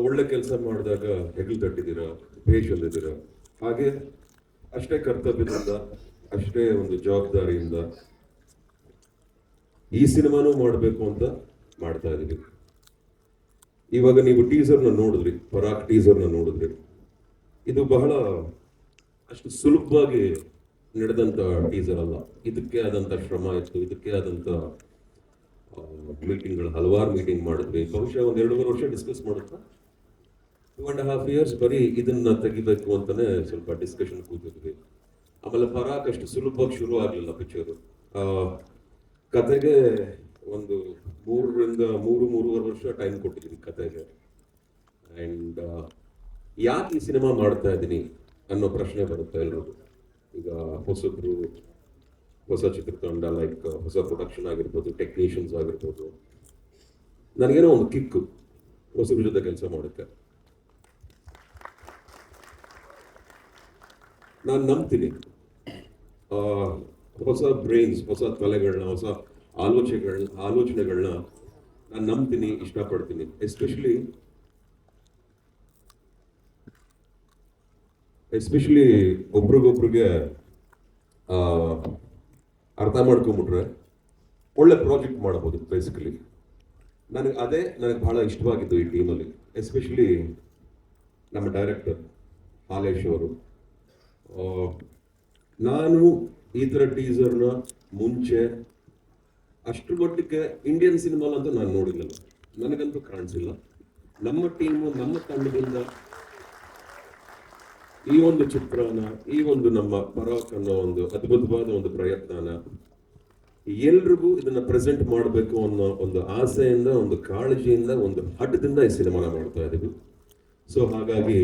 ಒಳ್ಳೆ ಕೆಲಸ ಮಾಡಿದಾಗ ಹೆಗಲು ತಟ್ಟಿದ್ದೀರಾ, ಭೇಷ್ ಅಂದಿದ್ದೀರಾ. ಹಾಗೆ ಅಷ್ಟೇ ಕರ್ತವ್ಯದಿಂದ, ಅಷ್ಟೇ ಒಂದು ಜವಾಬ್ದಾರಿಯಿಂದ ಈ ಸಿನಿಮಾನೂ ಮಾಡಬೇಕು ಅಂತ ಮಾಡ್ತಾ ಇದೀವಿ. ಇವಾಗ ನೀವು ಟೀಸರ್ನ ನೋಡಿದ್ರಿ, ಪರಾಕ್ ಟೀಸರ್ನ ನೋಡಿದ್ರಿ. ಇದು ಬಹಳ ಅಷ್ಟು ಸುಲಭವಾಗಿ ನಡೆದಂತ ಟೀಸರ್ ಅಲ್ಲ. ಇದಕ್ಕೆ ಆದಂತ ಶ್ರಮ ಇತ್ತು, ಇದಕ್ಕೆ ಆದಂತ ಮೀಟಿಂಗ್ಗಳು, ಹಲವಾರು ಮೀಟಿಂಗ್ ಮಾಡಿದ್ವಿ. ಬಹುಶಃ ಒಂದ್ 2.5 ವರ್ಷ ಡಿಸ್ಕಸ್ ಮಾಡುತ್ತಾ 2.5 years ಬರೀ ಇದನ್ನ ತೆಗಿಬೇಕು ಅಂತಾನೆ ಸ್ವಲ್ಪ ಡಿಸ್ಕಷನ್ ಕೂತಿದ್ವಿ. ಆಮೇಲೆ ಪರಾಕ್ ಅಷ್ಟು ಸುಲಭವಾಗಿ ಶುರು ಆಗ್ಲಿಲ್ಲ ಪಿಕ್ಚರು. ಕತೆಗೆ ಒಂದು 3.5 ವರ್ಷ ಟೈಮ್ ಕೊಟ್ಟಿದ್ವಿ ಕತೆಗೆ. ಅಂಡ್ ಯಾಕೆ ಈ ಸಿನಿಮಾ ಮಾಡ್ತಾ ಇದ್ದೀನಿ ಅನ್ನೋ ಪ್ರಶ್ನೆ ಬರುತ್ತೆ ಎಲ್ರಿಗೂ. ಈಗ ಹೊಸ ಚಿತ್ರತಂಡ, ಲೈಕ್ ಹೊಸ ಪ್ರೊಡಕ್ಷನ್ ಆಗಿರ್ಬೋದು, ಟೆಕ್ನಿಷಿಯನ್ಸ್ ಆಗಿರ್ಬೋದು, ನನಗೇನೋ ಒಂದು ಕಿಕ್ಕು ಹೊಸಬ್ರ ಜೊತೆ ಕೆಲಸ ಮಾಡೋಕ್ಕೆ. ನಾನು ನಂಬ್ತೀನಿ ಹೊಸ ಬ್ರೈನ್ಸ್, ಹೊಸ ತಲೆಗಳನ್ನ, ಹೊಸ ಆಲೋಚನೆಗಳನ್ನ ನಾನು ನಂಬ್ತೀನಿ, ಇಷ್ಟಪಡ್ತೀನಿ. ಎಸ್ಪೆಷಲಿ ಒಬ್ರಿಗೊಬ್ರಿಗೆ ಅರ್ಥ ಮಾಡ್ಕೊಂಬಿಟ್ರೆ ಒಳ್ಳೆ ಪ್ರಾಜೆಕ್ಟ್ ಮಾಡಬಹುದು. ಬೇಸಿಕಲಿ ನನಗೆ ಬಹಳ ಇಷ್ಟವಾಗಿದ್ದು ಈ ಟೀಮಲ್ಲಿ, ಎಸ್ಪೆಷಲಿ ನಮ್ಮ ಡೈರೆಕ್ಟರ್ ಹಾಲೇಶ್ ಅವರು. ನಾನು ಈ ಥರ ಟೀಸರ್ನ ಮುಂಚೆ ಅಷ್ಟು ಮಟ್ಟಿಗೆ ಇಂಡಿಯನ್ ಸಿನಿಮಾಲಂತೂ ನಾನು ನೋಡಿಲ್ಲ, ನನಗಂತೂ ಕಾಣಿಸಿಲ್ಲ. ನಮ್ಮ ಟೀಮು, ನಮ್ಮ ತಂಡದಿಂದ ಈ ಒಂದು ಚಿತ್ರನ, ಈ ಒಂದು ನಮ್ಮ ಪರಾಕ್ ಅನ್ನೋ ಒಂದು ಅದ್ಭುತವಾದ ಒಂದು ಪ್ರಯತ್ನನ ಎಲ್ರಿಗೂ ಇದನ್ನ ಪ್ರೆಸೆಂಟ್ ಮಾಡಬೇಕು ಅನ್ನೋ ಒಂದು ಆಸೆಯಿಂದ, ಒಂದು ಕಾಳಜಿಯಿಂದ, ಒಂದು ಹಠದಿಂದ ಈ ಸಿನಿಮಾನ ಮಾಡ್ತಾ ಇದೀವಿ. ಸೊ ಹಾಗಾಗಿ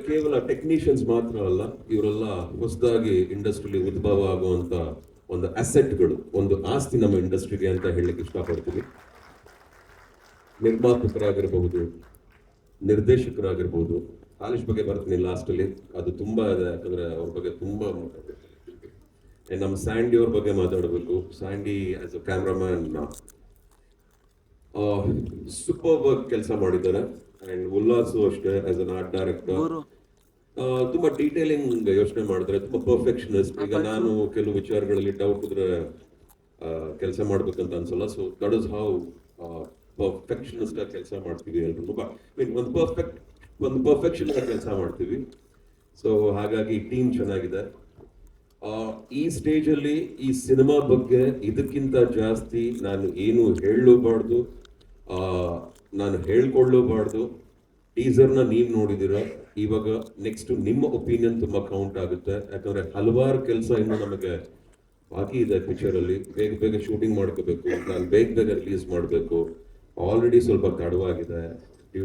ಕೇವಲ ಟೆಕ್ನಿಷಿಯನ್ಸ್ ಮಾತ್ರ ಅಲ್ಲ, ಇವರೆಲ್ಲ ಹೊಸದಾಗಿ ಇಂಡಸ್ಟ್ರಿಲಿ ಉದ್ಭವ ಆಗುವಂತ ಒಂದು ಅಸೆಟ್ಗಳು, ಒಂದು ಆಸ್ತಿ ನಮ್ಮ ಇಂಡಸ್ಟ್ರಿಗೆ ಅಂತ ಹೇಳಲಿಕ್ಕೆ ಇಷ್ಟಪಡ್ತೀವಿ. ನಿರ್ಮಾಪಕರಾಗಿರ್ಬಹುದು, ನಿರ್ದೇಶಕರಾಗಿರ್ಬೋದು. ಹಾಲೇಶ್ ಬಗ್ಗೆ ಬರ್ತೀನಿ ಲಾಸ್ಟ್ ಅಲ್ಲಿ, ಅದು ತುಂಬಾ ಇದೆ, ಯಾಕಂದ್ರೆ ಅವ್ರ ಬಗ್ಗೆ ತುಂಬಾ ಮಾತಾಡಬೇಕು. ನಮ್ಮ ಸ್ಯಾಂಡಿ ಅವ್ರ ಬಗ್ಗೆ ಮಾತಾಡಬೇಕು. Sandy as a cameraman super work ಕೆಲಸ ಮಾಡಿದ್ದಾರೆ. ಅಂಡ್ ಉಲ್ಲಾಸು ಅಷ್ಟೇ ಆಸ್ ಅನ್ ಆರ್ಟ್ ಡೈರೆಕ್ಟರ್ ತುಂಬಾ ಡೀಟೇಲಿಂಗ್ ಯೋಚನೆ ಮಾಡಿದ್ರೆ, ತುಂಬಾ ಪರ್ಫೆಕ್ಷನಿಸ್ಟ್. ಈಗ ನಾನು ಕೆಲವು ವಿಚಾರಗಳಲ್ಲಿ ಡೌಟ್ ಇದ್ರೆ ಕೆಲಸ ಮಾಡ್ಬೇಕಂತ ಅನ್ಸಲ್ಲ. So that is how perfectionist ಆಗಿ ಕೆಲಸ ಮಾಡ್ತೀವಿ ಎಲ್ರು. ಒಂದು ಪರ್ಫೆಕ್ಷನ್ ಕೆಲಸ ಮಾಡ್ತೀವಿ. ಸೊ ಹಾಗಾಗಿ ಟೀಮ್ ಚೆನ್ನಾಗಿದೆ. ಈ ಸ್ಟೇಜ್ ಅಲ್ಲಿ ಈ ಸಿನಿಮಾ ಬಗ್ಗೆ ಇದಕ್ಕಿಂತ ಜಾಸ್ತಿ ನಾನು ಏನು ಹೇಳಲೂಬಾರ್ದು, ನಾನು ಹೇಳ್ಕೊಳ್ಳೂಬಾರ್ದು. ಟೀಸರ್ನ ನೀವು ನೋಡಿದಿರ, ಇವಾಗ ನೆಕ್ಸ್ಟ್ ನಿಮ್ಮ ಒಪಿನಿಯನ್ ತುಂಬಾ ಕೌಂಟ್ ಆಗುತ್ತೆ. ಯಾಕಂದ್ರೆ ಹಲವಾರು ಕೆಲಸ ಇನ್ನು ನಮಗೆ ಬಾಕಿ ಇದೆ ಪಿಕ್ಚರ್ ಅಲ್ಲಿ. ಬೇಗ ಶೂಟಿಂಗ್ ಮಾಡ್ಕೋಬೇಕು, ನಾನು ಬೇಗ ರಿಲೀಸ್ ಮಾಡಬೇಕು. ಆಲ್ರೆಡಿ ಸ್ವಲ್ಪ ತಡವಾಗಿದೆ ಡ್ಯೂ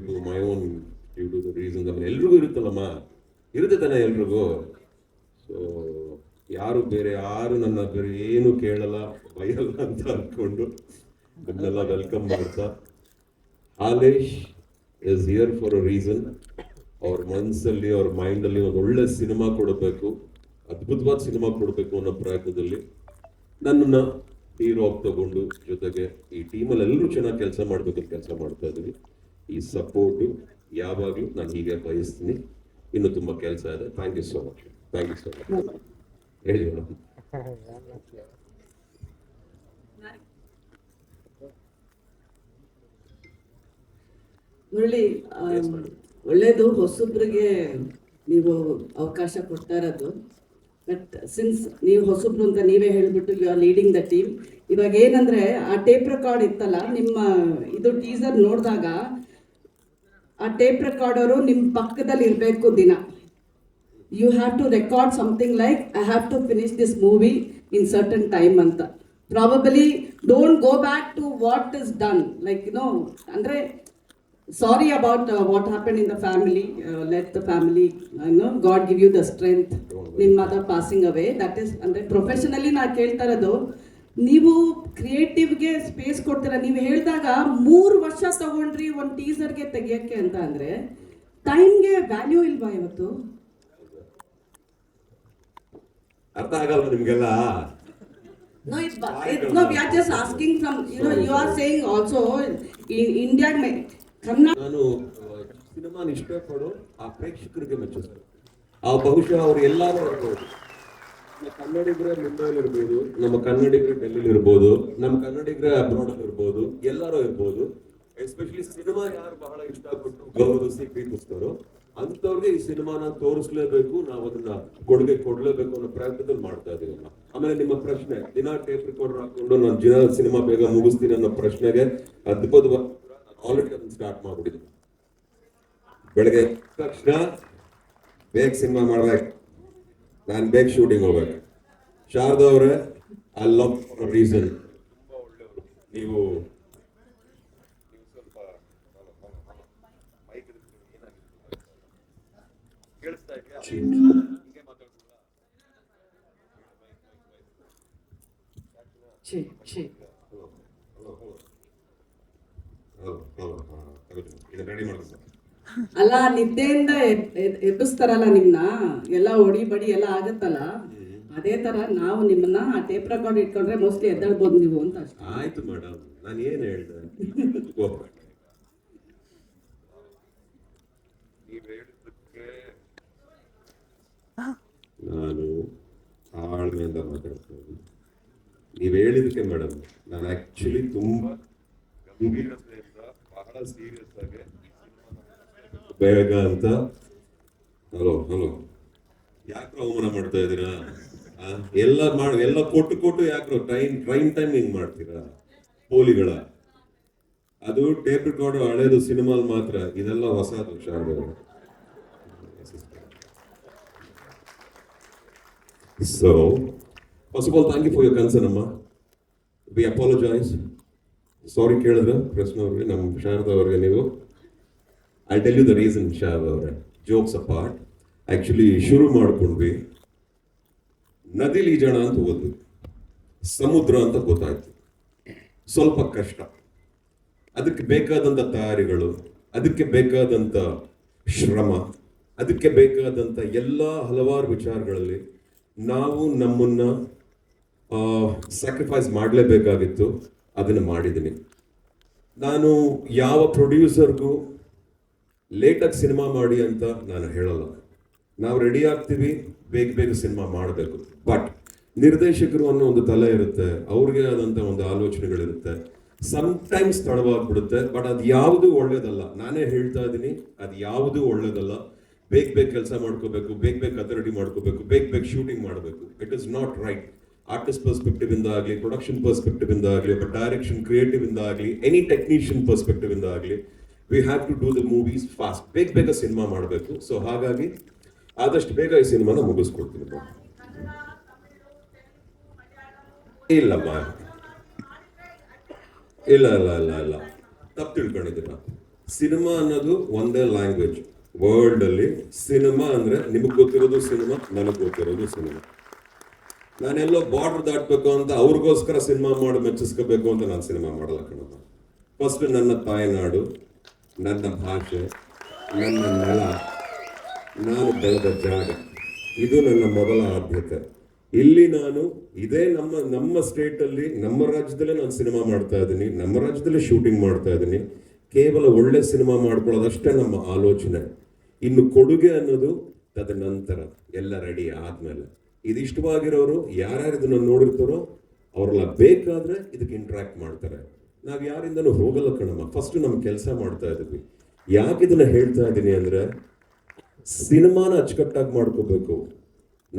ಟು ದ ರೀಸನ್ಸ್. ಆಮೇಲೆ ಎಲ್ರಿಗೂ ಇರುತ್ತಲ್ಲಮ್ಮ, ಇರುತ್ತೆ ತಾನೆ ಎಲ್ರಿಗೂ. ಸೊ ಯಾರು ನನ್ನ ಬೇರೆ ಏನು ಕೇಳಲ್ಲ, ಬೈಯಲ್ಲ ಅಂತ ಅನ್ಕೊಂಡು ಅದನ್ನೆಲ್ಲ ವೆಲ್ಕಮ್ ಮಾಡ್ತಾ, Halesh is here for a reason. ಅವ್ರ ಮನಸ್ಸಲ್ಲಿ, ಅವ್ರ ಮೈಂಡಲ್ಲಿ ಒಂದು ಒಳ್ಳೆ ಸಿನಿಮಾ ಕೊಡಬೇಕು, ಅದ್ಭುತವಾದ ಸಿನಿಮಾ ಕೊಡಬೇಕು ಅನ್ನೋ ಪ್ರಯತ್ನದಲ್ಲಿ ನನ್ನನ್ನ ಹೀರೋ ಆಗಿ ತಗೊಂಡು, ಜೊತೆಗೆ ಈ ಟೀಮಲ್ಲಿ ಎಲ್ಲರೂ ಚೆನ್ನಾಗಿ ಕೆಲಸ ಮಾಡ್ಬೇಕಂತ ಕೆಲಸ ಮಾಡ್ತಾ ಇದ್ದೀವಿ. ಈ ಸಪೋರ್ಟು ಯಾವಾಗಲೂ ನಾನು ಹೀಗೆ ಬಯಸ್ತೀನಿ. ಇನ್ನು ತುಂಬಾ ಕೆಲಸ ಇದೆ. Thank you so much. ಹೇಳಿ ಮೇಡಮ್. ಮುರಳಿ, ಒಳ್ಳೇದು ಹೊಸಬ್ರಿಗೆ ನೀವು ಅವಕಾಶ ಕೊಡ್ತಾ ಇರೋದು. ಬಟ್ ಸಿನ್ಸ್ ನೀವು ಹೊಸಬ್ರು ಅಂತ ನೀವೇ ಹೇಳ್ಬಿಟ್ಟು you are leading the team. ಇವಾಗ ಏನಂದ್ರೆ ಆ ಟೇಪ್ ರೆಕಾರ್ಡ್ ಇತ್ತಲ್ಲ, ನಿಮ್ಮ ಇದು ಟೀಸರ್ ನೋಡಿದಾಗ ಆ ಟೇಪ್ ರೆಕಾರ್ಡರು ನಿಮ್ಮ ಪಕ್ಕದಲ್ಲಿ ಇರಬೇಕು ದಿನ. You have to record something like I have to finish this movie in certain time ಅಂತ. Probably don't go back to what is done, like ಅಂದ್ರೆ sorry about what happened in the family. Let the family, God give you the strength. ನಿಮ್ಮ mother passing away, that is ಅಂದ್ರೆ professionally ನಾ ಕೇಳ್ತಾ ಇರೋದು. ನೀವು ಕ್ರಿಯೇಟಿವ್ಗೆ space ಕೊಡ್ತೀರಾ. ನೀವು ಹೇಳಿದಾಗ 3 ವರ್ಷ ತಗೊಂಡ್ರಿ ಒಂದು ಟೀಸರ್ಗೆ ತೆಗಿಯಕ್ಕೆ ಅಂತ ಅಂದ್ರೆ ಟೈಮ್ಗೆ ವ್ಯಾಲ್ಯೂ ಇಲ್ವಾ ಇವತ್ತು? ಅರ್ಥ ಆಗಲ್ಲ ನಿಮ್ಗೆಲ್ಲ. No, no, we are just asking from, you are saying also in India, Kannada ನಾನು ಸಿನಿಮಾನ ಇಷ್ಟಪಡೋ ಆ ಪ್ರೇಕ್ಷಕರಿಗೆ ಮೆಚ್ಚಿಸ್ತಾರೆ. ಆ ಬಹುಶಃ ಅವ್ರು ಎಲ್ಲಾರು ಇರ್ಬೋದು. ನಮ್ಮ ಕನ್ನಡಿಗರ ಮುಂಬೈಲಿ ಇರ್ಬೋದು, ನಮ್ಮ ಕನ್ನಡಿಗರ ಡೆಲ್ಲಿಲಿ ಇರ್ಬೋದು, ನಮ್ಮ ಕನ್ನಡಿಗರ ಅಬ್ರಾಡ್ ಇರ್ಬೋದು, ಎಲ್ಲರೂ ಇರ್ಬೋದು. ಎಸ್ಪೆಷಲಿ ಸಿನಿಮಾ ಯಾರು ಬಹಳ ಇಷ್ಟಪಟ್ಟು ಗೌರವಿಸಿ ಪ್ರೀತಿಸ್ತಾರೋ ಅಂತವ್ರಿಗೆ ಈ ಸಿನಿಮಾನ ತೋರಿಸ್ಲೇಬೇಕು, ನಾವು ಅದನ್ನ ಕೊಡುಗೆ ಕೊಡ್ಲೇಬೇಕು ಅನ್ನೋ ಪ್ರಯತ್ನದಲ್ಲಿ ಮಾಡ್ತಾ ಇದೀವಿ. ಆಮೇಲೆ ನಿಮ್ಮ ಪ್ರಶ್ನೆ, ದಿನ ಟೇಪ್ ರಿಕಾರ್ಡರ್ ಹಾಕೊಂಡು ನಾನು ದಿನ ಸಿನಿಮಾ ಬೇಗ ಮುಗಿಸ್ತೀನಿ ಅನ್ನೋ ಪ್ರಶ್ನೆಗೆ ಅದ್ಭುತವಾಗಿ ಆಲ್ರೆಡಿ ಅದನ್ನ ಸ್ಟಾರ್ಟ್ ಮಾಡ್ಬಿಟ್ಟಿದ್ದೀನಿ. ಬೆಳಗ್ಗೆ ಎದ್ದ ತಕ್ಷಣ ಬೇಗ ಸಿನಿಮಾ ಮಾಡ್ಬೇಕು, ನಾನು ಬೇಗ ಶೂಟಿಂಗ್ ಹೋಗ್ಬೇಕು. ಶಾರದಾ ಅವರೇ, ಐ ಲವ್ ರೀಸನ್, ತುಂಬಾ ಒಳ್ಳೆಯವರು ನೀವು. ಸ್ವಲ್ಪ ಮೈಕ್ ಕೇಳಿಸ್ತಾ ಇದೆಯಾ? ಹಿಂಗೆ ಮಾತಾಡ್ತಿಲ್ಲ. ಇದು ರೆಡಿ ಮಾಡ್ಬೇಕು. ಅಲ್ಲ, ನಿದ್ದೆಯಿಂದ ಎಬ್ಬಿಸ್ತಾರಲ್ಲ ನಿಮ್ನ, ಎಲ್ಲ ಹೊಡಿ ಬಡಿ ಎಲ್ಲ ಆಗತ್ತಲ್ಲ, ಅದೇ ತರ ನಾವು ನಿಮ್ಮನ್ನ ಆ ಟೇಪ್ ರೆಕಾರ್ಡ್ ಇಟ್ಕೊಂಡ್ರೆ ಮೋಸ್ಟ್ಲಿ ಎದ್ದಾಳ್ಬೋದು ನೀವು ಅಂತ ಅಷ್ಟೇ. ಆಯ್ತು ಮೇಡಮ್, ನಾನು ಏನ್ ಹೇಳ್ದೆ? ನೀವ್ ಹೇಳಿದ್ದಕ್ಕೆ ನಾನು ತಾಳ್ಮೆಯಿಂದ ಮಾತಾಡ್ತೀನಿ. ನೀವ್ ಹೇಳಿದಕ್ಕೆ ಮೇಡಮ್, ನಾನು ಆಕ್ಚುಲಿ ತುಂಬಾ ಗಂಭೀರತೆಯಿಂದ ಬಹಳ ಸೀರಿಯಸ್ ಆಗಿ ಬೇಗ ಅಂತ. ಹಲೋ ಹಲೋ, ಯಾಕ್ರೋ ಅವಮಾನ ಮಾಡ್ತಾ ಇದ್ದೀರಾ? ಎಲ್ಲ ಕೊಟ್ಟು ಯಾಕ್ರೋ ಟ್ರೈನ್ ಟೈಮಿಂಗ್ ಮಾಡ್ತೀರಾ ಪೋಲಿಗಳ? ಅದು ಟೇಪ್ ರೆಕಾರ್ಡ್ ಹಳೇದು, ಸಿನಿಮಾಲ್ ಮಾತ್ರ, ಇದೆಲ್ಲ ಹೊಸದು. Sharada, so first of all thank you for your concern ಅಮ್ಮ. We apologise. ಸಾರಿ ಕೇಳಿದ್ರೆ ಪ್ರಶ್ನೆ ಅವ್ರಿಗೆ, ನಮ್ಮ ಶಾರದಾ ಅವ್ರಿಗೆ ನೀವು. I tell you the reason Sharada ಅವರೇ, ಜೋಕ್ಸ್ ಅಪಾರ್ಟ್. ಆಕ್ಚುಲಿ ಶುರು ಮಾಡ್ಕೊಂಡ್ವಿ, ನದಿಲಿ ಈಜೋಣ ಅಂತ ಹೋದ್ವಿ, ಸಮುದ್ರ ಅಂತ ಗೊತ್ತಾಯ್ತು. ಸ್ವಲ್ಪ ಕಷ್ಟ, ಅದಕ್ಕೆ ಬೇಕಾದಂಥ ತಯಾರಿಗಳು, ಅದಕ್ಕೆ ಬೇಕಾದಂಥ ಶ್ರಮ, ಅದಕ್ಕೆ ಬೇಕಾದಂಥ ಎಲ್ಲ ಹಲವಾರು ವಿಚಾರಗಳಲ್ಲಿ ನಾವು ನಮ್ಮನ್ನ ಸ್ಯಾಕ್ರಿಫೈಸ್ ಮಾಡಲೇಬೇಕಾಗಿತ್ತು. ಅದನ್ನು ಮಾಡಿದ್ದೀನಿ. ನಾನು ಯಾವ ಪ್ರೊಡ್ಯೂಸರ್ಗೂ ಲೇಟಾಗಿ ಸಿನಿಮಾ ಮಾಡಿ ಅಂತ ನಾನು ಹೇಳಲ್ಲ. ನಾವು ರೆಡಿ ಆಗ್ತೀವಿ, ಬೇಗ ಸಿನಿಮಾ ಮಾಡಬೇಕು. ಬಟ್ ನಿರ್ದೇಶಕರು ಅನ್ನೋ ಒಂದು ತಲೆ ಇರುತ್ತೆ, ಅವ್ರಿಗೆ ಆದಂಥ ಒಂದು ಆಲೋಚನೆಗಳಿರುತ್ತೆ. ಸಮ್ಟೈಮ್ಸ್ ತಡವಾಗ್ಬಿಡುತ್ತೆ, ಬಟ್ ಅದು ಯಾವುದು ಒಳ್ಳೇದಲ್ಲ. ನಾನೇ ಹೇಳ್ತಾ ಇದ್ದೀನಿ, ಅದು ಯಾವುದು ಒಳ್ಳೇದಲ್ಲ. ಬೇಗ ಕೆಲಸ ಮಾಡ್ಕೋಬೇಕು, ಬೇಗ ಕತೆ ರೆಡಿ ಮಾಡ್ಕೋಬೇಕು, ಬೇಗ ಶೂಟಿಂಗ್ ಮಾಡಬೇಕು. It is not right. Artist perspective ಇಂದ ಆಗಲಿ, ಪ್ರೊಡಕ್ಷನ್ ಪರ್ಸ್ಪೆಕ್ಟಿವ್ ಇಂದ ಆಗಲಿ, ಒಬ್ಬ ಡೈರೆಕ್ಷನ್ ಕ್ರಿಯೇಟಿವ್ ಇಂದ ಆಗಲಿ, ಎನಿ ಟೆಕ್ನಿಷಿಯನ್ ಪರ್ಸ್ಪೆಕ್ಟಿವ್ ಇಂದ ಆಗಲಿ, we have to do the movies fast. ಬೇಗ ಸಿನಿಮಾ ಮಾಡಬೇಕು. ಸೊ ಹಾಗಾಗಿ ಆದಷ್ಟು ಬೇಗ ಈ ಸಿನಿಮಾನ ಮುಗಿಸ್ಕೊಡ್ತೀನಿ. ಇಲ್ಲಮ್ಮ, ಇಲ್ಲ, ತಪ್ಪು ತಿಳ್ಕೊಂಡಿದ್ದೀರಾ. ಸಿನಿಮಾ ಅನ್ನೋದು ಒಂದೇ ಲ್ಯಾಂಗ್ವೇಜ್. ವರ್ಲ್ಡ್ ಅಲ್ಲಿ ಸಿನಿಮಾ ಅಂದ್ರೆ ನಿಮಗೆ ಗೊತ್ತಿರೋದು ಸಿನಿಮಾ, ನನಗೆ ಗೊತ್ತಿರೋದು ಸಿನಿಮಾ. ನಾನೆಲ್ಲೋ ಬಾರ್ಡರ್ ದಾಟ್ಬೇಕು ಅಂತ ಅವ್ರಿಗೋಸ್ಕರ ಸಿನಿಮಾ ಮಾಡಿ ಮೆಚ್ಚಿಸ್ಕೋಬೇಕು ಅಂತ ನಾನು ಸಿನಿಮಾ ಮಾಡಲ್ಲ ಕಣಪ್ಪ. ಫಸ್ಟ್ ನನ್ನ ತಾಯ್ನಾಡು, ನನ್ನ ಭಾಷೆ, ನನ್ನ ನೆಲ, ನಾನು ಬೆಳೆದ ಜಾಗ, ಇದು ನನ್ನ ಮೊದಲ ಆದ್ಯತೆ. ಇಲ್ಲಿ ನಾನು ಇದೇ ನಮ್ಮ ಸ್ಟೇಟಲ್ಲಿ, ನಮ್ಮ ರಾಜ್ಯದಲ್ಲೇ ನಾನು ಸಿನಿಮಾ ಮಾಡ್ತಾ ಇದ್ದೀನಿ, ನಮ್ಮ ರಾಜ್ಯದಲ್ಲೇ ಶೂಟಿಂಗ್ ಮಾಡ್ತಾ ಇದ್ದೀನಿ. ಕೇವಲ ಒಳ್ಳೆ ಸಿನಿಮಾ ಮಾಡ್ಕೊಳ್ಳೋದಷ್ಟೇ ನಮ್ಮ ಆಲೋಚನೆ. ಇನ್ನು ಕೊಡುಗೆ ಅನ್ನೋದು ತದನಂತರ, ಎಲ್ಲ ರೆಡಿ ಆದ್ಮೇಲೆ. ಇದಿಷ್ಟವಾಗಿರೋರು ಯಾರ್ಯಾರು ಇದನ್ನ ನೋಡಿರ್ತಾರೋ ಅವರೆಲ್ಲ ಬೇಕಾದ್ರೆ ಇದಕ್ಕೆ ಇಂಟ್ರಾಕ್ಟ್ ಮಾಡ್ತಾರೆ. ನಾವು ಯಾರಿಂದನೂ ಹೋಗಲ್ಲ ಕಣಮ್ಮ. ಫಸ್ಟ್ ನಮ್ಮ ಕೆಲಸ ಮಾಡ್ತಾ ಇದ್ವಿ. ಯಾಕೆ ಇದನ್ನ ಹೇಳ್ತಾ ಇದ್ದೀನಿ ಅಂದ್ರೆ, ಸಿನಿಮಾನ ಅಚ್ಚುಕಟ್ಟಾಗಿ ಮಾಡ್ಕೋಬೇಕು.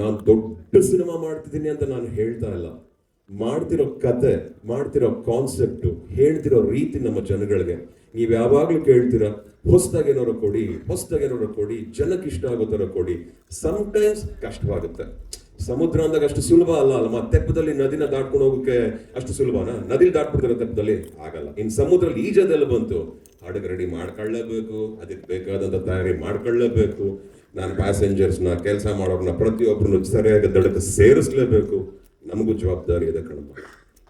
ನಾನು ದೊಡ್ಡ ಸಿನಿಮಾ ಮಾಡ್ತಿದ್ದೀನಿ ಅಂತ ನಾನು ಹೇಳ್ತಾ ಇಲ್ಲ. ಮಾಡ್ತಿರೋ ಕತೆ, ಮಾಡ್ತಿರೋ ಕಾನ್ಸೆಪ್ಟು, ಹೇಳ್ತಿರೋ ರೀತಿ ನಮ್ಮ ಜನಗಳಿಗೆ ನೀವು ಯಾವಾಗ್ಲೂ ಕೇಳ್ತೀರಾ, ಹೊಸದಾಗಿ ಏನಾರು ಕೊಡಿ, ಜನಕ್ಕೆ ಇಷ್ಟ ಆಗೋ ಥರ ಕೊಡಿ. ಸಮ್ಟೈಮ್ಸ್ ಕಷ್ಟವಾಗುತ್ತೆ. ಸಮುದ್ರ ಅಂದಾಗ ಅಷ್ಟು ಸುಲಭ ಅಲ್ಲಮ್ಮ. ತೆಪ್ಪದಲ್ಲಿ ನದಿನ ದಾಟ್ಕೊಂಡು ಹೋಗೋಕೆ ಅಷ್ಟು ಸುಲಭನಾ? ನದಿಲಿ ದಾಟ್ಬಿಡ್ತಾರೆ ತೆಪ್ಪದಲ್ಲಿ? ಆಗಲ್ಲ. ಇನ್ನು ಸಮುದ್ರದಲ್ಲಿ ಈಜದೆಲ್ಲ ಬಂತು, ಹಡಗು ರೆಡಿ ಮಾಡ್ಕೊಳ್ಳೇಬೇಕು, ಅದಕ್ಕೆ ಬೇಕಾದಂಥ ತಯಾರಿ ಮಾಡ್ಕೊಳ್ಳೇಬೇಕು. ನಾನು ಪ್ಯಾಸೆಂಜರ್ಸ್ನ, ಕೆಲಸ ಮಾಡೋರ್ನ ಪ್ರತಿಯೊಬ್ಬರನ್ನು ಸರಿಯಾಗಿ ದಡಕ್ಕೆ ಸೇರಿಸ್ಲೇಬೇಕು. ನಮಗೂ ಜವಾಬ್ದಾರಿ ಇದೆ ಕಣಮ್ಮ.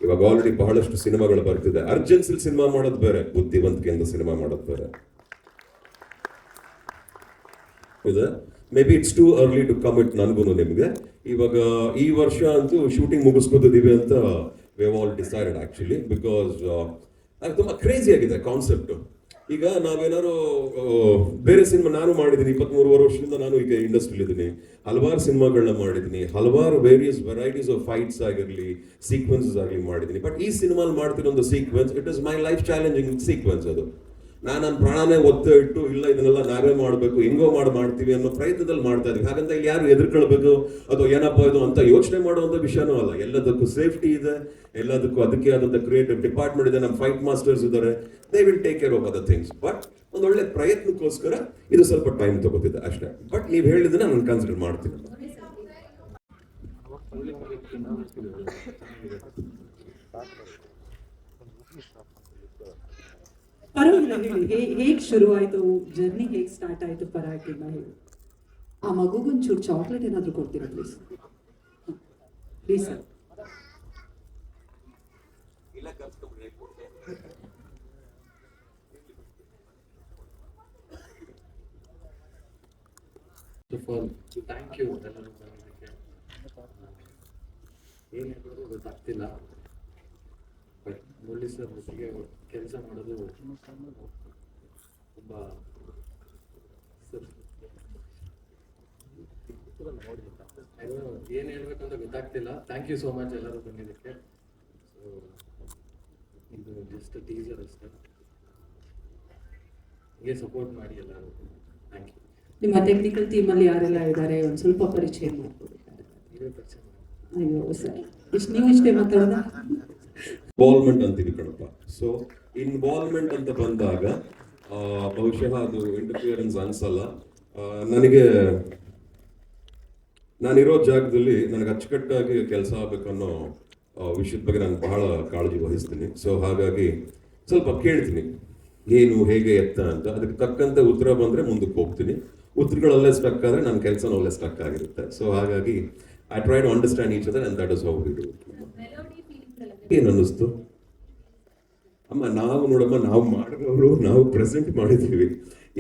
ಇವಾಗ ಆಲ್ರೆಡಿ ಬಹಳಷ್ಟು ಸಿನಿಮಾಗಳು ಬರ್ತಿದೆ. ಅರ್ಜೆನ್ಸಿಲ್ ಸಿನಿಮಾ ಮಾಡೋದು ಬೇರೆ, ಬುದ್ಧಿವಂತಿಕೆಯಿಂದ ಸಿನಿಮಾ ಮಾಡೋದು ಬೇರೆ ಇದೆ. Maybe it's too early to commit. ನನಗೂ ನಿಮಗೆ ಇವಾಗ ಈ ವರ್ಷ ಅಂತೂ ಶೂಟಿಂಗ್ ಮುಗಿಸ್ಕೋತಿದ್ದೀವಿ ಅಂತ we have all decided actually, because ಅದು ತುಂಬ ಕ್ರೇಜಿ ಆಗಿದೆ ಕಾನ್ಸೆಪ್ಟು. ಈಗ ನಾವೇನಾದ್ರು ಬೇರೆ ಸಿನಿಮಾ ನಾನು ಮಾಡಿದ್ದೀನಿ, 23 ವರ್ಷದಿಂದ ನಾನು ಈಗ ಇಂಡಸ್ಟ್ರಿಲಿ ಇದ್ದೀನಿ. ಹಲವಾರು ಸಿನಿಮಾಗಳನ್ನ ಮಾಡಿದ್ದೀನಿ, ಹಲವಾರು ವೇರಿಯಸ್ ವೆರೈಟೀಸ್ ಆಫ್ ಫೈಟ್ಸ್ ಆಗಿರಲಿ, ಸೀಕ್ವೆನ್ಸಸ್ ಆಗಲಿ ಮಾಡಿದ್ದೀನಿ. ಬಟ್ ಈ ಸಿನಿಮಾಲ್ ಮಾಡ್ತಿರೋ ಒಂದು sequence, it is my life challenging sequence. ಅದು ನನ್ನ ಪ್ರಾಣನೇ ಒತ್ತು ಇಟ್ಟು ಇಲ್ಲ ಇದನ್ನೆಲ್ಲ ನಾವೇ ಮಾಡಬೇಕು, ಹೆಂಗೋ ಮಾಡ್ತೀವಿ ಅನ್ನೋ ಪ್ರಯತ್ನದಲ್ಲಿ ಮಾಡ್ತಾ ಇದೀವಿ. ಹಾಗಂತ ಇಲ್ಲಿ ಯಾರು ಎದುರ್ಕೊಳ್ಬೇಕು ಅಥವಾ ಏನಪ್ಪ ಇದು ಅಂತ ಯೋಚನೆ ಮಾಡುವಂತ ವಿಷಯನೂ ಅಲ್ಲ. ಎಲ್ಲದಕ್ಕೂ ಸೇಫ್ಟಿ ಇದೆ, ಎಲ್ಲದಕ್ಕೂ ಅದಕ್ಕೆ ಆದಂತ ಕ್ರಿಯೇಟಿವ್ ಡಿಪಾರ್ಟ್ಮೆಂಟ್ ಇದೆ, ನಮ್ಮ ಫೈಟ್ ಮಾಸ್ಟರ್ಸ್ ಇದ್ದಾರೆ, they will take care of other things. But ಒಂದೊಳ್ಳೆ ಪ್ರಯತ್ನಕ್ಕೋಸ್ಕರ ಇದು ಸ್ವಲ್ಪ ಟೈಮ್ ತಗೋತಿದೆ ಅಷ್ಟೇ. ಬಟ್ ನೀವು ಹೇಳಿದ್ದನ್ನ ನಾನು ಕನ್ಸಿಡರ್ ಮಾಡ್ತೀನಿ. ಪರವಾಗಿಲ್ಲ ಹೇಳಿ, ಹೇಗೆ ಶುರು ಆಯ್ತು ಜರ್ನಿ, ಹೇಗೆ ಸ್ಟಾರ್ಟ್ ಆಯ್ತು ಪರಾಗಿಲ್ಲ ಹೇಳಿ. ಆ ಮಗುಗೊಂಚೂರು ಚಾಕ್ಲೇಟ್ ಏನಾದ್ರು ಕೊಡ್ತೀರಾ please? Please sir. Thank you ಎಲ್ಲರೂ ಬಂದಿದ್ದಕ್ಕೆ. ಏನು ಹೇಳೋದು ಗೊತ್ತಾಗ್ತಿಲ್ಲ. ಬಟ್ ಮುರಳಿ ಸರ್ ಒಟ್ಟಿಗೆ ಕೆಲಸ ಮಾಡೋದು ತುಂಬ ಏನು ಹೇಳ್ಬೇಕಂತ ಗೊತ್ತಾಗ್ತಿಲ್ಲ. ಥ್ಯಾಂಕ್ ಯು ಸೋ ಮಚ್ ಎಲ್ಲರೂ ಬಂದಿದ್ದಕ್ಕೆ. ಸೊ ಇದು ಜಸ್ಟ್ ಟೀಸರ್ ಅಷ್ಟೇ, ಹೀಗೆ ಸಪೋರ್ಟ್ ಮಾಡಿ ಎಲ್ಲರೂ. Thank you. ನಿಮ್ಮ ಟೆಕ್ನಿಕಲ್ ಟೀಮಲ್ಲಿ ಯಾರೆಲ್ಲ ಇದ್ದಾರೆ ಒಂದು ಸ್ವಲ್ಪ ಪರಿಚಯ ಮಾಡ್ಕೊಡಿ. ನೀವೇ ಪರಿಚಯ ಮಾಡಿ. ಅಯ್ಯೋ ಸರ್, ನೀವು ಇಷ್ಟೇ ಮಾತಾಡೋದ? ಇನ್ವಾಲ್ವ್ಮೆಂಟ್ ಅಂತೀವಿ ಕಣಪ್ಪ. ಸೊ ಇನ್ವಾಲ್ವ್ಮೆಂಟ್ ಅಂತ ಬಂದಾಗ ಬಹುಶಃ ಅದು ಇಂಟರ್ಫಿಯರೆನ್ಸ್ ಅನ್ಸಲ್ಲ ನನಗೆ. ನಾನಿರೋ ಜಾಗದಲ್ಲಿ ನನಗೆ ಅಚ್ಚುಕಟ್ಟಾಗಿ ಕೆಲಸ ಆಗ್ಬೇಕನ್ನೋ ವಿಷಯದ ಬಗ್ಗೆ ನಾನು ಬಹಳ ಕಾಳಜಿ ವಹಿಸ್ತೀನಿ. ಸೊ ಹಾಗಾಗಿ ಸ್ವಲ್ಪ ಕೇಳ್ತೀನಿ ಏನು ಹೇಗೆ ಎತ್ತ ಅಂತ, ಅದಕ್ಕೆ ತಕ್ಕಂತೆ ಉತ್ತರ ಬಂದ್ರೆ ಮುಂದಕ್ಕೆ ಹೋಗ್ತೀನಿ. ಉತ್ತರಗಳಲ್ಲೇ ಸ್ಟಕ್ ಆದ್ರೆ ನನ್ನ ಕೆಲಸನೂ ಅಲ್ಲೇ ಸ್ಟಕ್ ಆಗಿರುತ್ತೆ. ಸೊ ಹಾಗಾಗಿ I try to understand each other and that is how we do. ಏನ್ ಅನ್ನಿಸ್ತು ಅಮ್ಮ? ನಾವು ನೋಡಮ್ಮ, ನಾವು ಮಾಡಿರೋರು, ನಾವು ಪ್ರೆಸೆಂಟ್ ಮಾಡಿದ್ದೀವಿ.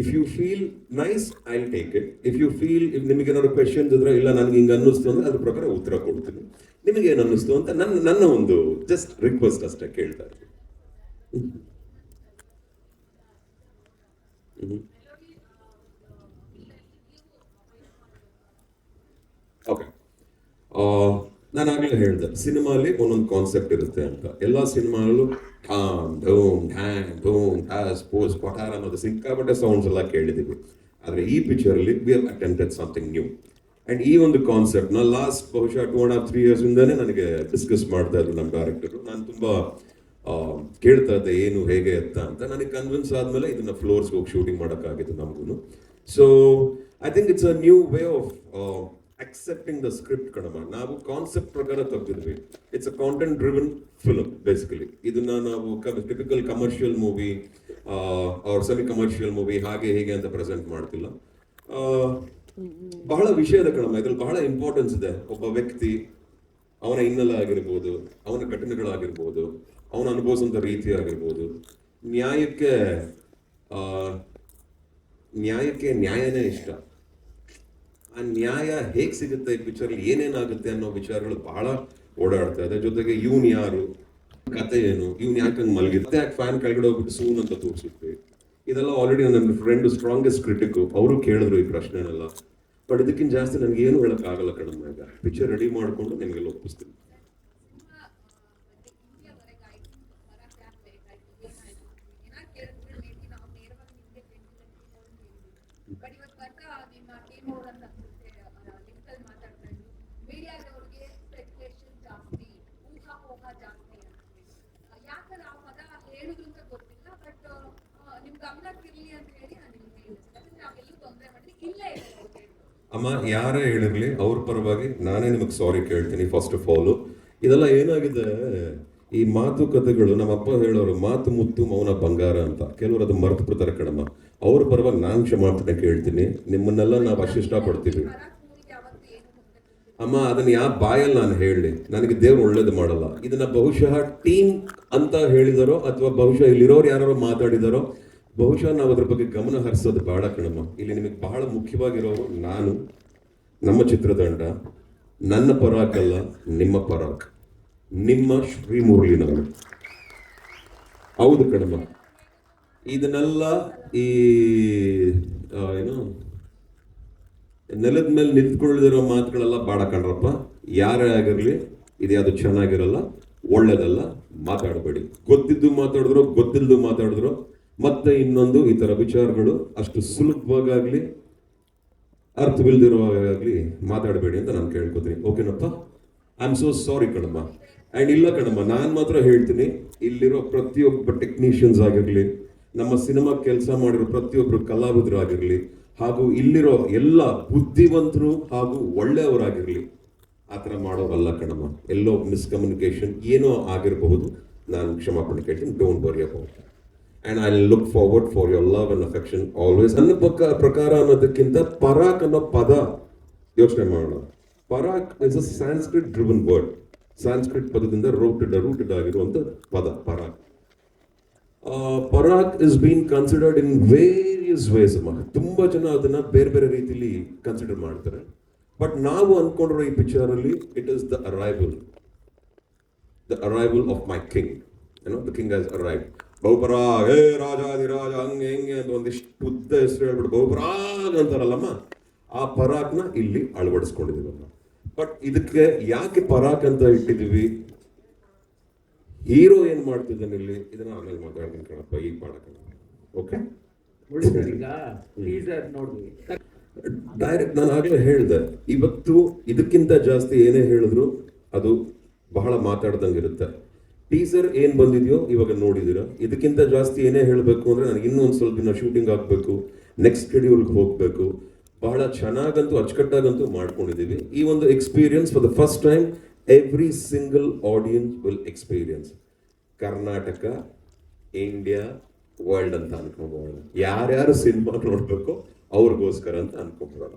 If you feel nice I will take it. If you feel, if ನಿಮಗೆ ಏನಾದ್ರು ಕ್ವೆಶನ್ಸ್ ಇದ್ರೆ, ಇಲ್ಲ ನನಗೆ ಹಿಂಗೆ ಅನ್ನಿಸ್ತು ಅಂದ್ರೆ ಅದ್ರ ಪ್ರಕಾರ ಉತ್ತರ ಕೊಡ್ತೀನಿ. ನಿಮಗೆ ಏನು ಅನ್ನಿಸ್ತು ಅಂತ ನನ್ನ ಒಂದು ಜಸ್ಟ್ ರಿಕ್ವೆಸ್ಟ್ ಅಷ್ಟೇ ಕೇಳ್ತಾ ಇರ್ತೀನಿ. ಓಕೆ, ನಾನು ಆಗಲೇ ಹೇಳಿದೆ ಸಿನಿಮಾಲಿ ಒಂದೊಂದು ಕಾನ್ಸೆಪ್ಟ್ ಇರುತ್ತೆ ಅಂತ. ಎಲ್ಲ ಸಿನಿಮಾಲ್ಲೂ ಠಾಮ್ ಧೂಮ್ ಢ್ಯಾಂಗ್ ಧೂಮ್ ಠಾಸ್ ಪೋಸ್ ಕೊಠಾರ ಅನ್ನೋದು ಸಿಕ್ಕಾಪಟ್ಟೆ ಸೌಂಡ್ಸ್ ಎಲ್ಲ ಕೇಳಿದ್ದೀವಿ. ಆದರೆ ಈ ಪಿಕ್ಚರಲ್ಲಿ we have attempted something new. And ಈ ಒಂದು ಕಾನ್ಸೆಪ್ಟ್ನ ಲಾಸ್ಟ್ ಬಹುಶಃ 2.5-3 ಇಯರ್ಸಿಂದಾನೇ ನನಗೆ ಡಿಸ್ಕಸ್ ಮಾಡ್ತಾ ಇದ್ರು ನಮ್ಮ ಡೈರೆಕ್ಟರು. ನಾನು ತುಂಬ ಕೇಳ್ತಾ ಇದ್ದೆ ಏನು ಹೇಗೆ ಅಂತ. ನನಗೆ ಕನ್ವಿನ್ಸ್ ಆದಮೇಲೆ ಇದನ್ನ ಫ್ಲೋರ್ಸ್ಗೆ ಹೋಗಿ ಶೂಟಿಂಗ್ ಮಾಡೋಕ್ಕಾಗಿತ್ತು ನಮಗೂ. So I think it's a new way of accepting the script ಕಣಮ್ಮ. ನಾವು ಕಾನ್ಸೆಪ್ಟ್ ಪ್ರಕಾರ ತಪ್ಪಿದ್ವಿ. It's a content driven film basically. ಇದನ್ನ ನಾವು typical commercial movie or semi commercial movie ಹಾಗೆ ಹೀಗೆ ಅಂತ ಪ್ರೆಸೆಂಟ್ ಮಾಡ್ತಿಲ್ಲ. ಬಹಳ ವಿಷಯದ ಕಣಮ್ಮ, ಇದ್ರಲ್ಲಿ ಬಹಳ ಇಂಪಾರ್ಟೆನ್ಸ್ ಇದೆ. ಒಬ್ಬ ವ್ಯಕ್ತಿ, ಅವನ ಹಿನ್ನೆಲೆ ಆಗಿರ್ಬೋದು, ಅವನ ಘಟನೆಗಳಾಗಿರ್ಬೋದು, ಅವನ ಅನುಭವಿಸುವಂಥ ರೀತಿ ಆಗಿರ್ಬೋದು, ನ್ಯಾಯಕ್ಕೆ ನ್ಯಾಯನೇ ಇಷ್ಟ. ಆ ನ್ಯಾಯ ಹೇಗೆ ಸಿಗುತ್ತೆ ಈ ಪಿಕ್ಚರ್ಲಿ, ಏನೇನಾಗುತ್ತೆ ಅನ್ನೋ ವಿಚಾರಗಳು ಬಹಳ ಓಡಾಡ್ತಾ ಇದೆ. ಜೊತೆಗೆ ಇವನ್ ಯಾರು, ಕತೆ ಏನು, ಇವನ್ ಯಾಕೆ ಮಲಗಿರುತ್ತೆ, ಯಾಕೆ ಫ್ಯಾನ್ ಕೆಳಗಡೆ ಹೋಗ್ಬಿಟ್ಟು ಸೂನ್ ಅಂತ ತೋರಿಸುತ್ತೆ. ಇದೆಲ್ಲ ಆಲ್ರೆಡಿ ನನ್ನ ಫ್ರೆಂಡ್ ಸ್ಟ್ರಾಂಗೆಸ್ಟ್ ಕ್ರಿಟಿಕ್, ಅವರು ಕೇಳಿದ್ರು ಈ ಪ್ರಶ್ನೆನೆಲ್ಲ. ಬಟ್ ಇದಕ್ಕಿಂತ ಜಾಸ್ತಿ ನನಗೆ ಏನು ಹೇಳೋಕ್ಕಾಗಲ್ಲ ಕಣಮ್ಮ. ಈಗ ಪಿಕ್ಚರ್ ರೆಡಿ ಮಾಡಿಕೊಂಡು ನಿಮಗೆಲ್ಲ ಒಪ್ಪಿಸ್ತೀನಿ. ಅಮ್ಮ ಯಾರೇ ಹೇಳಿರ್ಲಿ ಅವ್ರ ಪರವಾಗಿ ನಾನೇ ನಿಮಗೆ ಸಾರಿ ಕೇಳ್ತೀನಿ. ಫಸ್ಟ್ ಆಫ್ ಆಲ್ ಇದೆಲ್ಲ ಏನಾಗಿದೆ, ಈ ಮಾತುಕತೆಗಳು ನಮ್ಮ ಅಪ್ಪ ಹೇಳೋರು, ಮಾತು ಮುತ್ತು ಮೌನ ಬಂಗಾರ ಅಂತ. ಕೆಲವರು ಅದು ಮರೆತು ಬಿಡ್ತಾರೆ ಕಣಮ್ಮ. ಅವ್ರ ಪರವಾಗಿ ನಾನು ಕ್ಷಮಾಪಣೆ ಕೇಳ್ತೀನಿ. ನಿಮ್ಮನ್ನೆಲ್ಲ ನಾವು ಅಷ್ಟು ಇಷ್ಟಪಡ್ತೀವಿ ಅಮ್ಮ. ಅದನ್ನ ಯಾವ ಬಾಯಲ್ಲಿ ನಾನು ಹೇಳಲಿ, ನನಗೆ ದೇವ್ರು ಒಳ್ಳೇದು ಮಾಡಲ್ಲ. ಇದನ್ನ ಬಹುಶಃ ಟೀಮ್ ಅಂತ ಹೇಳಿದಾರೋ ಅಥವಾ ಬಹುಶಃ ಇಲ್ಲಿರೋರು ಯಾರೋ ಮಾತಾಡಿದಾರೋ, ಬಹುಶಃ ನಾವು ಅದ್ರ ಬಗ್ಗೆ ಗಮನ ಹರಿಸೋದು ಬೇಡ ಕಣಮ್ಮ. ಇಲ್ಲಿ ನಿಮಗೆ ಬಹಳ ಮುಖ್ಯವಾಗಿರೋರು ನಾನು, ನಮ್ಮ ಚಿತ್ರತಂಡ, ನನ್ನ ಪರಾಕಲ್ಲ ನಿಮ್ಮ ಪರಾಕ್, ನಿಮ್ಮ ಶ್ರೀ ಮುರಳೀನವರು. ಹೌದು ಕಣಮ್ಮ, ಇದನ್ನೆಲ್ಲ ಈ ಏನು ನೆಲದ ಮೇಲೆ ನಿಂತ್ಕೊಳ್ಳದಿರೋ ಮಾತುಗಳೆಲ್ಲ ಬಾಡ ಕಣ್ರಪ್ಪ. ಯಾರೇ ಆಗಿರ್ಲಿ ಇದ್ಯಾವುದು ಚೆನ್ನಾಗಿರಲ್ಲ, ಒಳ್ಳೇದಲ್ಲ, ಮಾತಾಡಬೇಡಿ. ಗೊತ್ತಿದ್ದು ಮಾತಾಡಿದ್ರು, ಗೊತ್ತಿಲ್ಲದು ಮಾತಾಡಿದ್ರು, ಮತ್ತೆ ಇನ್ನೊಂದು ಈ ತರ ವಿಚಾರಗಳು ಅಷ್ಟು ಸುಲಭವಾಗಲಿ ಅರ್ಥವಿಲ್ದಿರುವಾಗಲಿ ಮಾತಾಡಬೇಡಿ ಅಂತ ನಾನು ಕೇಳ್ಕೊತೀನಿ. ಓಕೆನಪ್ಪ? ಐ ಆಮ್ ಸೋ ಸಾರಿ ಕಣಮ್ಮ. ಆ್ಯಂಡ್ ಇಲ್ಲ ಕಣಮ್ಮ, ನಾನು ಮಾತ್ರ ಹೇಳ್ತೀನಿ, ಇಲ್ಲಿರೋ ಪ್ರತಿಯೊಬ್ಬ ಟೆಕ್ನಿಷಿಯನ್ಸ್ ಆಗಿರಲಿ, ನಮ್ಮ ಸಿನಿಮಾ ಕೆಲಸ ಮಾಡಿರೋ ಪ್ರತಿಯೊಬ್ಬರು ಕಲಾವಿದರು ಆಗಿರಲಿ, ಹಾಗೂ ಇಲ್ಲಿರೋ ಎಲ್ಲ ಬುದ್ಧಿವಂತರು ಹಾಗೂ ಒಳ್ಳೆಯವರಾಗಿರಲಿ, ಆ ಥರ ಮಾಡೋರಲ್ಲ ಕಣಮ್ಮ. ಎಲ್ಲೋ ಮಿಸ್ಕಮ್ಯುನಿಕೇಶನ್ ಏನೋ ಆಗಿರಬಹುದು, ನಾನು ಕ್ಷಮಾಪಣೆ ಕೇಳ್ತೀನಿ. Don't worry about. And I look forward for your love and affection always. ನನ್ನ ಪ್ರಕಾರ ಅನ್ನೋದಕ್ಕಿಂತ ಪರಾಕ್ ಅನ್ನೋ ಪದ ಯೋಚನೆ ಮಾಡೋಣ. ಪರಾಕ್ is a Sanskrit driven word. Sanskrit ಪದದಿಂದ ರೂಟೆಡ್ ಆಗಿರುವಂಥ ಪದ ಪರಾಕ್. ಪರಾಕ್ is been considered in various ways ಅಮ್ಮ. ತುಂಬ ಜನ ಅದನ್ನ ಬೇರೆ ಬೇರೆ ರೀತಿಲಿ ಕನ್ಸಿಡರ್ ಮಾಡ್ತಾರೆ. ಬಟ್ ನಾವು ಅನ್ಕೊಂಡಿರೋ ಈ ಪಿಕ್ಚರ್ ಅಲ್ಲಿ it is the arrival of my king. ಏನೋ ದ ಕಿಂಗ್ ಹ್ಯಾಸ್ ಅರೈವ್ಡ್. ಬಹುಪರಾಗ್, ಹೇ ರಾಜಾದಿರಾಜ, ಹಂಗೆ ಹೆಂಗೆ ಅಂತ ಒಂದಿಷ್ಟು ಉದ್ದ ಹೆಸರು ಹೇಳ್ಬಿಟ್ಟು ಬಹುಪರಾಗ್ ಅಂತಾರಲ್ಲಮ್ಮ, ಆ ಪರಾಕ್ನ ಇಲ್ಲಿ ಅಳವಡಿಸ್ಕೊಂಡಿದೀವಮ್ಮ. ಬಟ್ ಇದಕ್ಕೆ ಯಾಕೆ ಪರಾಕ್ ಅಂತ ಇಟ್ಟಿದೀವಿ, ಹೀರೋ ಏನ್ ಮಾಡ್ತಿದ್ದಾನೆ ಇಲ್ಲಿ, ಇದನ್ನ ಆಮೇಲೆ ಮಾತಾಡ್ತೀನಿ ಕಣಪ್ಪ, ಈಗ ಮಾಡಕ್ಕೆ. ಓಕೆ, ಈಗ ಟೀಸರ್ ನೋಡಿದ್ವಿ. ಡೈರೆಕ್ಟ್ ನಾನು ಆಗ್ಲೇ ಹೇಳ್ದೆ, ಇವತ್ತು ಇದಕ್ಕಿಂತ ಜಾಸ್ತಿ ಏನೇ ಹೇಳಿದ್ರು ಅದು ಬಹಳ ಮಾತಾಡ್ದಂಗಿರುತ್ತೆ. ಟೀಸರ್ ಏನ್ ಬಂದಿದೆಯೋ ಇವಾಗ ನೋಡಿದೀರ. ಇದಕ್ಕಿಂತ ಜಾಸ್ತಿ ಏನೇ ಹೇಳಬೇಕು ಅಂದ್ರೆ ನನಗೆ ಇನ್ನೊಂದು ಸ್ವಲ್ಪ ದಿನ ಶೂಟಿಂಗ್ ಆಗ್ಬೇಕು, ನೆಕ್ಸ್ಟ್ ಶೆಡ್ಯೂಲ್ಗೆ ಹೋಗ್ಬೇಕು. ಬಹಳ ಚೆನ್ನಾಗಂತೂ ಅಚ್ಚುಕಟ್ಟಾಗಂತೂ ಮಾಡ್ಕೊಂಡಿದ್ದೀವಿ. ಈ ಒಂದು experience for the first time every single audience will experience. Karnataka, India, world ಅಂತ ಅನ್ಕೋಬಹುದು. ಯಾರ್ಯಾರು ಸಿನಿಮಾ ನೋಡ್ಬೇಕು ಅವ್ರಿಗೋಸ್ಕರ ಅಂತ ಅನ್ಕೋಬಹುದು.